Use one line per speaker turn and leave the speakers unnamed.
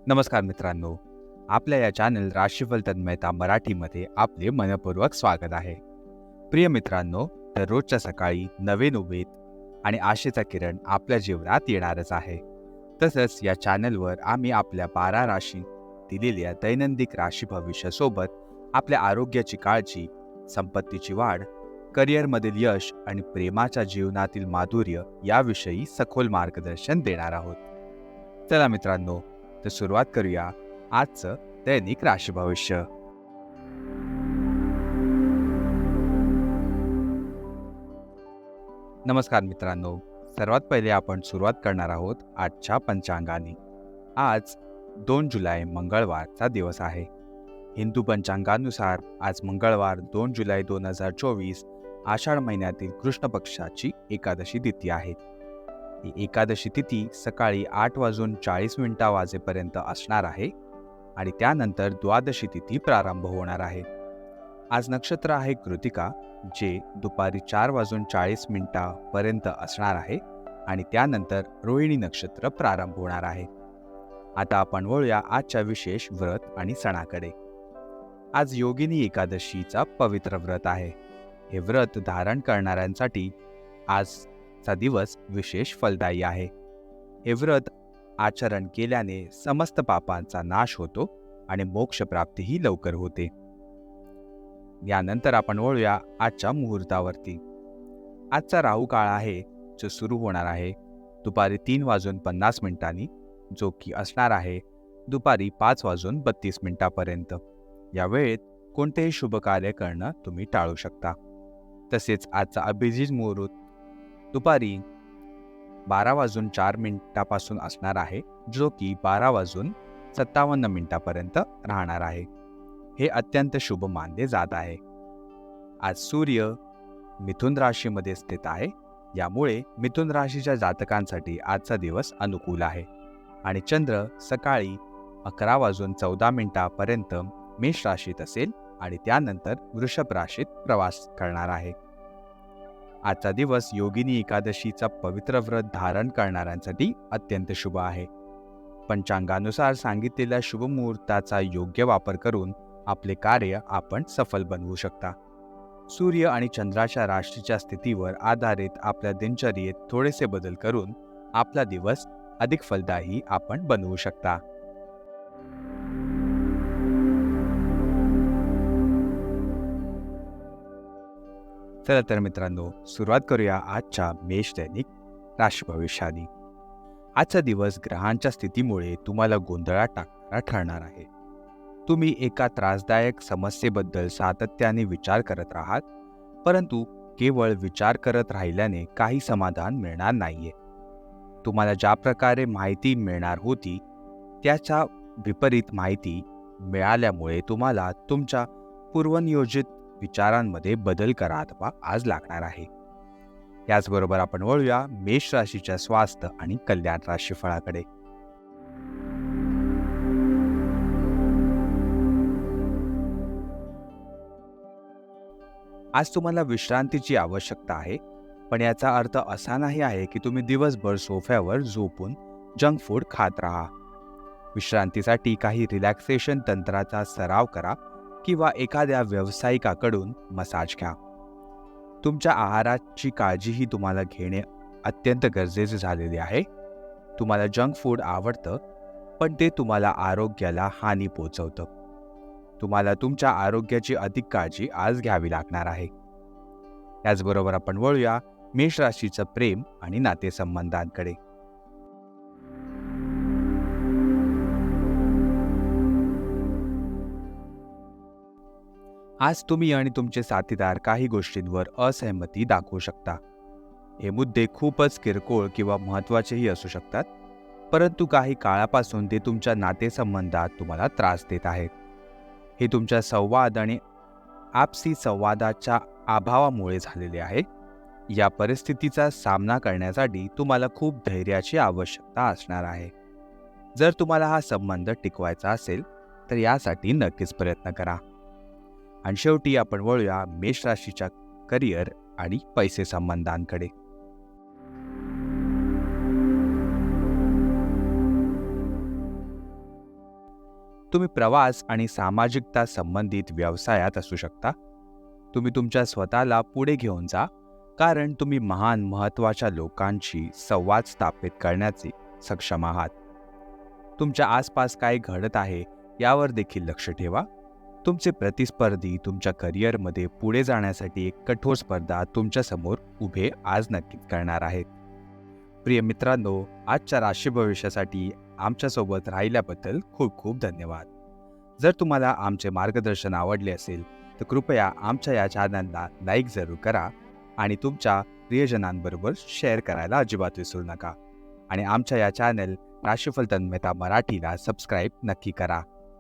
नमस्कार मित्रांनो, आपल्या या चॅनल राशीफल तन्मयता मराठीमध्ये आपले मनपूर्वक स्वागत आहे. प्रिय मित्रांनो, दररोजच्या सकाळी नवीन उमेद आणि आशेचा किरण आपल्या जीवनात येणारच आहे. तसंच या चॅनलवर आम्ही आपल्या 12 राशी दिलेल्या दैनंदिन राशी भविष्यासोबत आपल्या आरोग्याची काळजी, संपत्तीची वाढ, करिअरमधील यश आणि प्रेमाच्या जीवनातील माधुर्य याविषयी सखोल मार्गदर्शन देणार आहोत. चला मित्रांनो, तर सुरुवात करूया आजचं दैनिक राशी भविष्य. नमस्कार मित्रांनो, सर्वात पहिले आपण सुरुवात करणार आहोत आजच्या पंचांगाने. आज 2 जुलै मंगळवारचा दिवस आहे. हिंदू पंचांगानुसार आज मंगळवार 2 जुलै 2024 आषाढ महिन्यातील कृष्ण पक्षाची एकादशी तिथी आहे. ही एकादशी तिथी सकाळी 8:40 वाजेपर्यंत असणार आहे आणि त्यानंतर द्वादशी तिथी प्रारंभ होणार आहे. आज नक्षत्र आहे कृतिका, जे दुपारी 4:40 पर्यंत असणार आहे आणि त्यानंतर रोहिणी नक्षत्र प्रारंभ होणार आहे. आता आपण वळूया आजच्या विशेष व्रत आणि सणाकडे. आज योगिनी एकादशीचा पवित्र व्रत आहे. हे व्रत धारण करणाऱ्यांसाठी आजचा दिवस विशेष फलदायी आहे. हे व्रत आचरण केल्याने समस्त पापांचा नाश होतो आणि मोक्ष प्राप्तीही लवकर होते. यानंतर आपण वळूया आजच्या मुहूर्तावरती. आजचा राहू काळ आहे, जो सुरू होणार आहे दुपारी 3:50 जो की असणार आहे दुपारी 5:32 पर्यंत. या वेळेत कोणतेही शुभ कार्य करणं तुम्ही टाळू शकता. तसेच आजचा अभिजित मुहूर्त दुपारी 12:04 पासून असणार आहे, जो की 12:57 पर्यंत राहणार आहे. हे अत्यंत शुभ मानले जात आहे. आज सूर्य मिथुन राशीमध्ये स्थित आहे, यामुळे मिथुन राशीच्या जातकांसाठी आजचा दिवस अनुकूल आहे आणि चंद्र सकाळी 11:14 पर्यंत मेष राशीत असेल आणि त्यानंतर वृषभ राशीत प्रवास करणार आहे. आजचा दिवस योगिनी एकादशीचा पवित्र व्रत धारण करणाऱ्यांसाठी अत्यंत शुभ आहे. पंचांगानुसार सांगितलेल्या शुभ मुहूर्ताचा योग्य वापर करून आपले कार्य आपण सफल बनवू शकता. सूर्य आणि चंद्राच्या राशीच्या स्थितीवर आधारित आपल्या दिनचर्येत थोडेसे बदल करून आपला दिवस अधिक फलदायी आपण बनवू शकता. चला तर मित्रांनो, सुरुवात करूया आजच्या मेष दैनिक राशी भविष्याने. आजचा दिवस ग्रहांच्या स्थितीमुळे तुम्हाला गोंधळात टाकणारा ठरणार आहे. तुम्ही एका त्रासदायक समस्येबद्दल सातत्याने विचार करत आहात, परंतु केवळ विचार करत राहिल्याने काही समाधान मिळणार नाहीये. तुम्हाला ज्या प्रकारे माहिती मिळणार होती त्याच्या विपरीत माहिती मिळाल्यामुळे तुम्हाला तुमच्या पूर्वनियोजित विचारांमध्ये बदल करावा आज लागणार आहे. याचबरोबर आपण वळूया मेष राशीच्या स्वास्थ्य आणि कल्याण राशीफळाकडे. आज तुम्हाला विश्रांतीची आवश्यकता आहे, पण याचा अर्थ असा नाही आहे की तुम्ही दिवसभर सोफ्यावर झोपून जंक फूड खात राहा. विश्रांतीसाठी काही रिलॅक्सेशन तंत्राचा सराव करा किंवा एखाद्या व्यावसायिकाकडून मसाज घ्या. तुमच्या आहाराची काळजीही तुम्हाला घेणे अत्यंत गरजेचे झालेले आहे. तुम्हाला जंक फूड आवडतं, पण ते तुम्हाला आरोग्याला हानी पोहोचवतं. तुम्हाला तुमच्या आरोग्याची अधिक काळजी आज घ्यावी लागणार आहे. याचबरोबर आपण वळूया मेष राशीचं प्रेम आणि नातेसंबंधांकडे. आज तुम्ही आणि तुमचे साथीदार काही गोष्टींवर असहमती दाखवू शकता. हे मुद्दे खूपच किरकोळ किंवा महत्त्वाचेही असू शकतात, परंतु काही काळापासून ते तुमच्या नातेसंबंधात तुम्हाला त्रास देत आहेत. हे तुमच्या संवाद आणि आपसी संवादाच्या अभावामुळे झालेले आहे. या परिस्थितीचा सामना करण्यासाठी तुम्हाला खूप धैर्याची आवश्यकता असणार आहे. जर तुम्हाला हा संबंध टिकवायचा असेल तर यासाठी नक्कीच प्रयत्न करा. आणि शेवटी आपण वळूया मेष राशीच्या करिअर आणि पैसे संबंधांकडे. तुम्ही प्रवास आणि सामाजिकता संबंधित व्यवसायात असू शकता. तुम्ही तुमच्या स्वतःला पुढे घेऊन जा, कारण तुम्ही महान महत्त्वाच्या लोकांशी संवाद स्थापित करण्याचे सक्षम आहात. तुमच्या आसपास काय घडत आहे यावर देखील लक्ष ठेवा. तुमचे प्रतिस्पर्धी तुमच्या करिअरमध्ये पुढे जाण्यासाठी एक कठोर स्पर्धा तुमच्यासमोर उभे आज नक्कीच करणार आहेत. प्रिय मित्रांनो, आजच्या राशी भविष्यासाठी आमच्यासोबत राहिल्याबद्दल खूप खूप धन्यवाद. जर तुम्हाला आमचे मार्गदर्शन आवडले असेल तर कृपया आमच्या या चॅनलला लाईक जरूर करा आणि तुमच्या प्रियजनांबरोबर शेअर करायला अजिबात विसरू नका. आणि आमच्या या चॅनल राशीफल तन्मयता मराठीला सबस्क्राईब नक्की करा.